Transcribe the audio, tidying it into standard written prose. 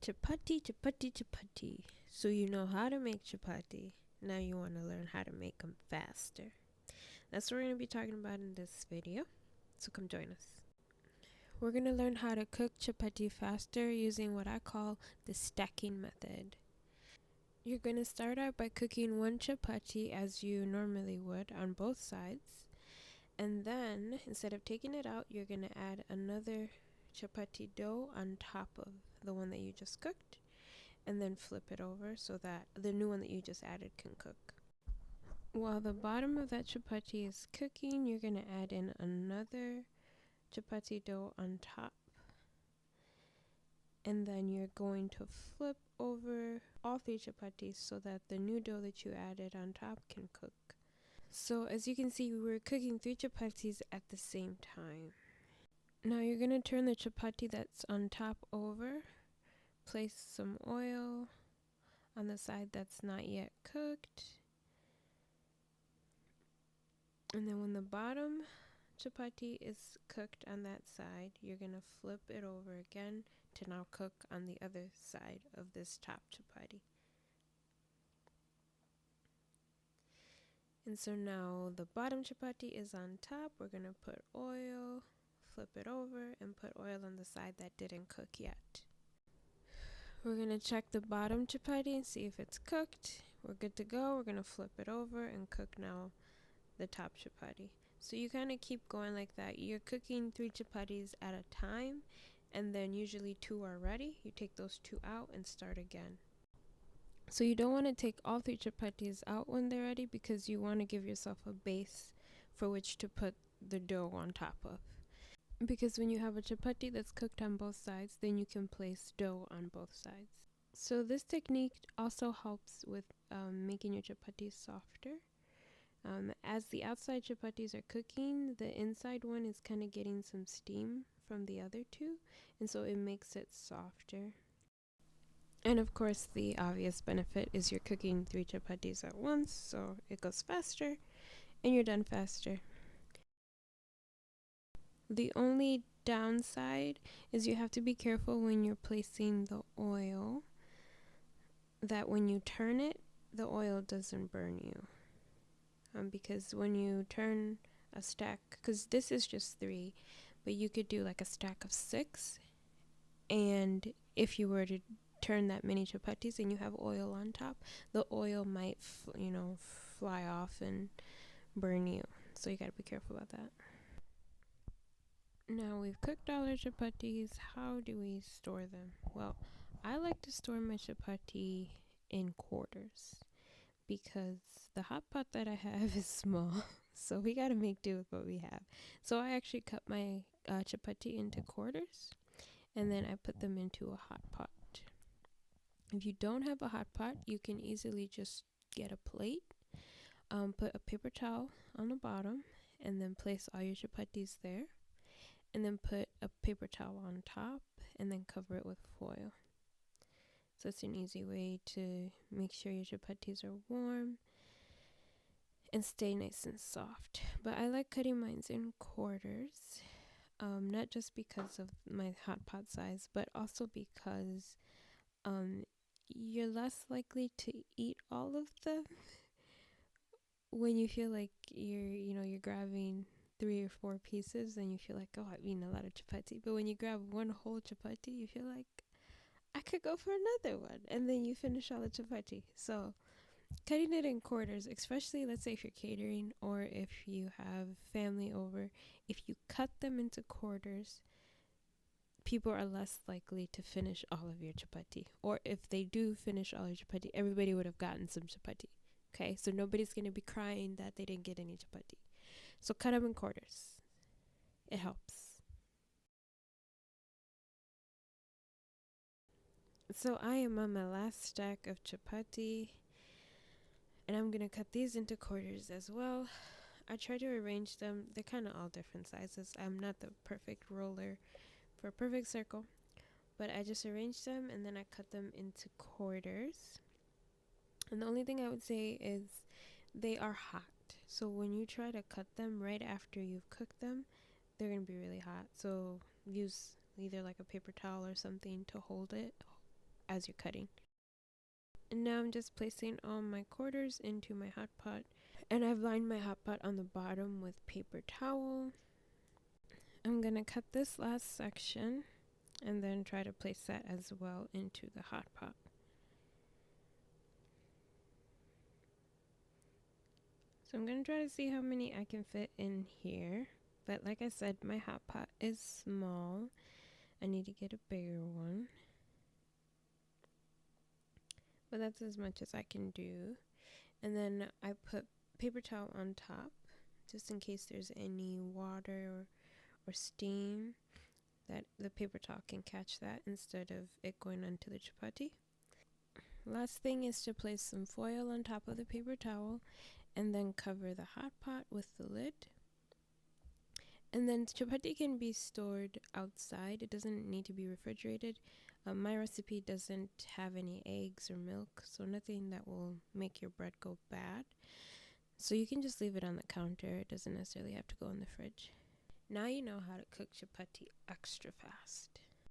Chapati, chapati, chapati. So you know how to make chapati. Now you want to learn how to make them faster. That's what we're going to be talking about in this video. So come join us. We're going to learn how to cook chapati faster using what I call the stacking method. You're going to start out by cooking one chapati as you normally would on both sides. And then instead of taking it out, you're going to add another chapati dough on top of the one that you just cooked. And then flip it over so that the new one that you just added can cook. While the bottom of that chapati is cooking, you're going to add in another chapati dough on top. And then you're going to flip over all three chapatis so that the new dough that you added on top can cook. So as you can see, we're cooking 3 chapatis at the same time. Now you're going to turn the chapati that's on top over, place some oil on the side that's not yet cooked. And then when the bottom chapati is cooked on that side, you're going to flip it over again to now cook on the other side of this top chapati. And so now the bottom chapati is on top. We're going to put oil, flip it over, and put oil on the side that didn't cook yet. We're going to check the bottom chapati and see if it's cooked. We're good to go. We're going to flip it over and cook now the top chapati. So you kind of keep going like that. You're cooking 3 chapatis at a time, and then usually 2 are ready. You take those 2 out and start again. So you don't want to take all 3 chapatis out when they're ready because you want to give yourself a base for which to put the dough on top of. Because when you have a chapati that's cooked on both sides, then you can place dough on both sides. So this technique also helps with making your chapatis softer. As the outside chapatis are cooking, the inside one is kind of getting some steam from the other 2, and so it makes it softer. And of course, the obvious benefit is you're cooking 3 chapatis at once, so it goes faster, and you're done faster. The only downside is you have to be careful when you're placing the oil, that when you turn it, the oil doesn't burn you. Because when you turn a stack, because this is just 3, but you could do like a stack of 6, and if you were to turn that many chapatis and you have oil on top, the oil might fly off and burn you, so you got to be careful about that. Now we've cooked all our chapatis. How do we store them? Well, I like to store my chapati in quarters because the hot pot that I have is small, so we got to make do with what we have. So I actually cut my chapati into quarters, and then I put them into a hot pot. If you don't have a hot pot, you can easily just get a plate, put a paper towel on the bottom, and then place all your chapatis there, and then put a paper towel on top, and then cover it with foil. So it's an easy way to make sure your chapatis are warm and stay nice and soft. But I like cutting mine in quarters, not just because of my hot pot size, but also because you're less likely to eat all of them when you feel like you're grabbing 3 or 4 pieces, and you feel like, oh, I've eaten a lot of chapati. But when you grab one whole chapati, you feel like I could go for another one, and then you finish all the chapati. So cutting it in quarters, especially let's say if you're catering or if you have family over, if you cut them into quarters, people are less likely to finish all of your chapati. Or if they do finish all your chapati, everybody would have gotten some chapati. Okay, so nobody's going to be crying that they didn't get any chapati. So cut them in quarters. It helps. So I am on my last stack of chapati, and I'm going to cut these into quarters as well. I try to arrange them. They're kind of all different sizes. I'm not the perfect roller for a perfect circle, but I just arrange them and then I cut them into quarters. And the only thing I would say is they are hot. So when you try to cut them right after you've cooked them, they're going to be really hot. So use either like a paper towel or something to hold it as you're cutting. And now I'm just placing all my quarters into my hot pot. And I've lined my hot pot on the bottom with paper towel. I'm gonna cut this last section and then try to place that as well into the hot pot. So I'm gonna try to see how many I can fit in here. But like I said, my hot pot is small. I need to get a bigger one. But that's as much as I can do. And then I put paper towel on top just in case there's any water or steam, that the paper towel can catch that instead of it going onto the chapati. Last thing is to place some foil on top of the paper towel and then cover the hot pot with the lid. And then chapati can be stored outside. It doesn't need to be refrigerated. My recipe doesn't have any eggs or milk, so nothing that will make your bread go bad. So you can just leave it on the counter. It doesn't necessarily have to go in the fridge. Now you know how to cook chapati extra fast.